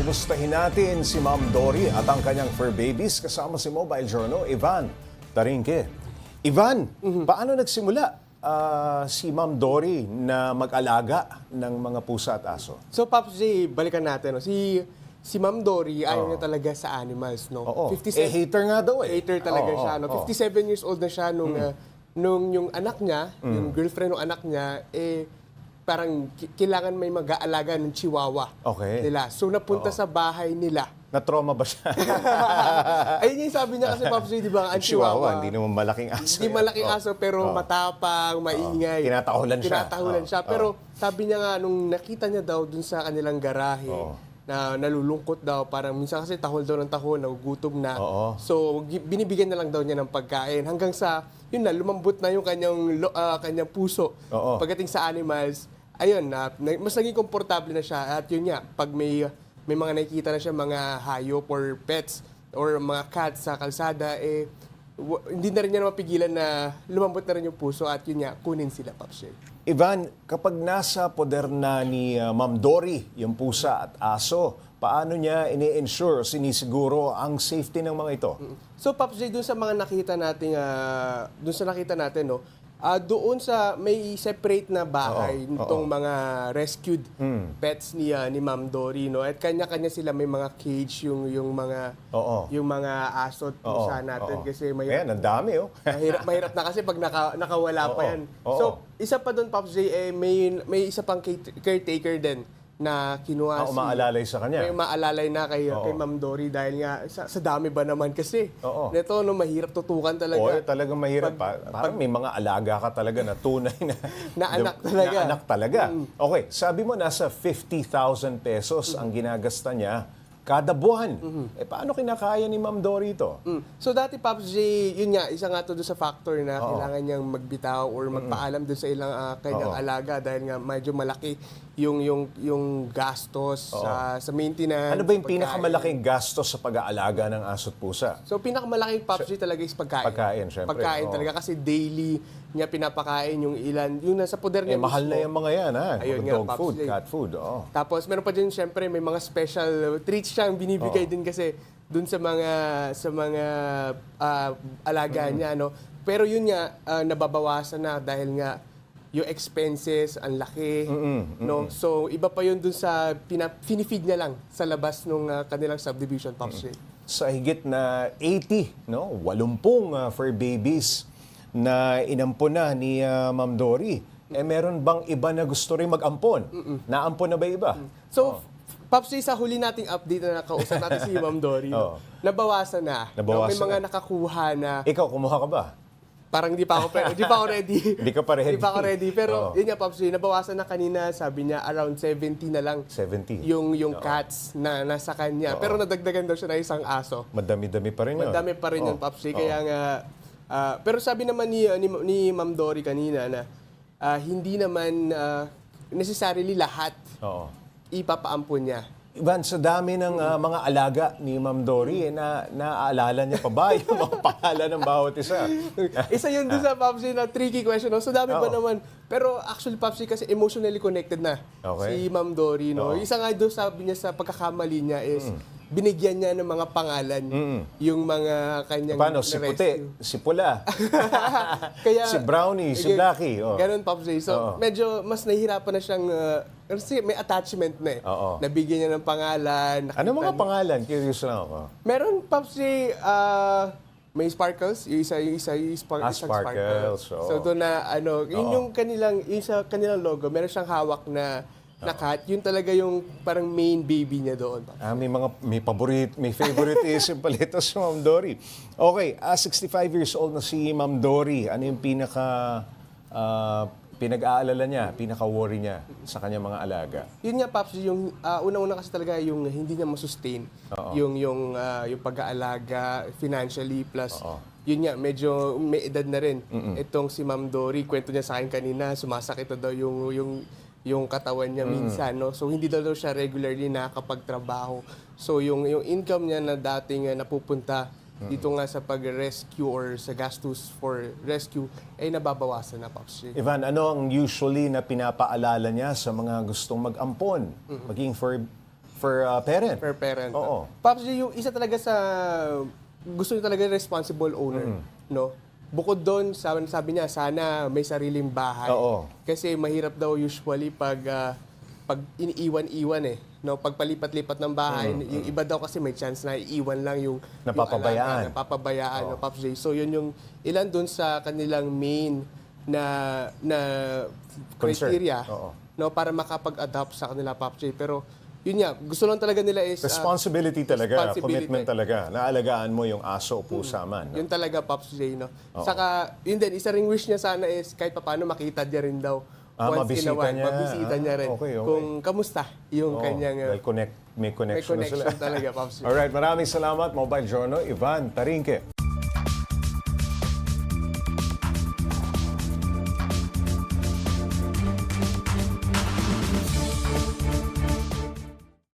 Kamustahin natin si Ma'am Dory at ang kanyang fur babies kasama si Mobile Journal, Ivan Tarinque. Ivan, paano nagsimula si Ma'am Dory na mag-alaga ng mga pusa at aso? So, Pops J, balikan natin. No? Si Ma'am Dory, ayaw niya talaga sa animals. No? Oo. Hater nga daw eh. Hater talaga siya. No? 57 years old na siya nung yung anak niya, yung girlfriend ng anak niya, parang kailangan may mag-aalaga ng chihuahua nila. So, napunta sa bahay nila. Na-trauma ba siya? Ayun yung sabi niya kasi, Pops J, di ba, ang chihuahua, hindi naman malaking aso. hindi malaking aso, pero matapang, maingay. Tinatahulan siya. Pero sabi niya nga, nung nakita niya daw dun sa kanilang garahe, na nalulungkot daw, parang minsan kasi tahol daw ng tahol, nagugutom na. So, binibigyan na lang daw niya ng pagkain. Hanggang sa, yun na, lumambot na yung kanyang puso. Pagdating sa animals, ayun, mas naging komportable na siya. At yun nga, pag may mga nakikita na siya, mga hayop or pets or mga cats sa kalsada, hindi na rin niya mapigilan na lumambot na rin yung puso at yun nga, kunin sila, Pops. Ivan, kapag nasa poder na ni Ma'am Dory, yung pusa at aso, paano niya ini-ensure, sinisiguro ang safety ng mga ito? So, Pops J, dun sa mga nakita natin, no, doon sa may separate na bahay nitong mga rescued pets ni Ma'am Dory, no, at kanya-kanya sila may mga cage yung mga aso at pusa natin kasi Ayan, ang dami mahirap na kasi pag nakawala pa yan. So, isa pa doon, Pops J, may isa pang caretaker din na kinuha umaalalay sa kanya. May umaalalay na kay Ma'am Dory dahil nga sa dami ba naman kasi. Nito, no, mahirap tutukan talaga. Talagang mahirap. Parang may mga alaga ka talaga na tunay na anak talaga. Na anak talaga. Okay, sabi mo nasa 50,000 pesos ang ginagasta niya kada buwan. Paano kinakaya ni Ma'am Dory ito? So dati, Pops J, yun nga, isa nga to doon sa factor na kailangan niyang magbitaw or magpaalam doon sa ilang kanyang alaga dahil nga medyo malaki yung gastos sa maintenance. Ano ba yung pinakamalaking gastos sa pag-aalaga ng aso at pusa? So pinakamalaking, Pops J, talaga is pagkain. Pagkain, syempre. Pagkain talaga kasi daily niya pinapakain yung ilan. Yung nasa poder niya mahal na yung mga yan, ha? Ayun nga, Dog Pops food, J. cat food. Tapos meron pa din syempre may mga special treats siyang binibigay din kasi dun sa mga alaga niya, no. Pero yun nga nababawasan na dahil nga yung expenses ang laki, no. So iba pa yun dun sa finifeed niya lang sa labas nung kanilang subdivision, Pops J. Sa higit na 80, no, 80 fur babies na inampon na ni Ma'am Dory. Meron bang iba na gusto rin mag-ampon? Naampon na ba iba? So, Pops, sa huli nating update na nakausap natin si Ma'am Dory, nabawasan na. May mga nakakuha na. Ikaw, kumuha ka ba? Parang hindi pa ako ready. Hindi ka pa ready. Hindi pa ako ready. Pero yun nga, Pops, nabawasan na kanina, sabi niya, around 70 na lang 70. yung cats na nasa kanya. Pero nadagdagan daw siya na isang aso. Madami-dami pa rin yun. Madami pa rin yun, Pops. Kaya nga, pero sabi naman ni Ma'am Dory kanina na hindi naman necessarily lahat ipapaampon niya. Ivan, sa dami ng mga alaga ni Ma'am Dory, naaalala niya pa ba yung mga pangalan ng bawat isa? Isa yun doon sa Popsi na tricky question. No? So dami ba naman? Pero actually, Popsi, kasi emotionally connected na si Ma'am Dory. No? Isa nga doon sabi niya sa pagkakamali niya is binigyan niya ng mga pangalan yung mga kanyang paano? Si Puti, si Pula, si Brownie, si Blackie. Ganun, Popsi. So medyo mas nahihirapan na siyang kasi may attachment na Nabigyan niya ng pangalan. Ano mga pangalan? Curious lang ako. Meron, Popsi, may Sparkles, yung isa Sparkles. So doon na yun yung sa kanilang logo, meron siyang hawak na cat, yun talaga yung parang main baby niya doon. May favoritism pala ito si Ma'am Dory. Okay, 65 years old na si Ma'am Dory. Ano yung pinag-aalala niya, pinaka-worry niya sa kanyang mga alaga? Yun nga, Paps, yung unang-una kasi talaga yung hindi niya masustain yung pag-aalaga financially plus yun nga, medyo may edad na rin. Itong si Ma'am Dory, kwento niya sa akin kanina, sumasakit na daw yung katawan niya minsan, no? So hindi daw siya regularly nakakapagtrabaho. So yung income niya na dating napupunta dito nga sa pag-rescue or sa gastos for rescue ay nababawasan na, Pops. Ivan, ano ang usually na pinapaalala niya sa mga gustong mag-ampon, maging parent. per parent. Oo. Pops J, yung isa talaga sa gusto niya talaga responsible owner, no? Bukod doon, sabi niya, sana may sariling bahay. Oo. Kasi mahirap daw usually pag iniiwan-iwan eh. No, pag palipat-lipat ng bahay, yung iba daw kasi may chance na iiwan lang yung Napapabayaan. yung alaga, napapabayaan, no, Pops J. So yun yung ilan doon sa kanilang main na Concern. criteria, Oo. no, para makapag-adapt sa kanila, Pops J. Pero yun nga, gusto lang talaga nila is Responsibility talaga, responsibility. commitment talaga. Naalagaan mo yung aso o pusa man. No? Yun talaga, Pops J, no? Saka, yun din, isa ring wish niya sana is kahit paano makita niya rin daw once in mabisita a while. niya. Mabisita niya rin. Okay. Kung kamusta yung Oo, kanyang may may connection na sila. connection talaga, Pops J. Alright, maraming salamat, Mobile Journal, Ivan Tarinque.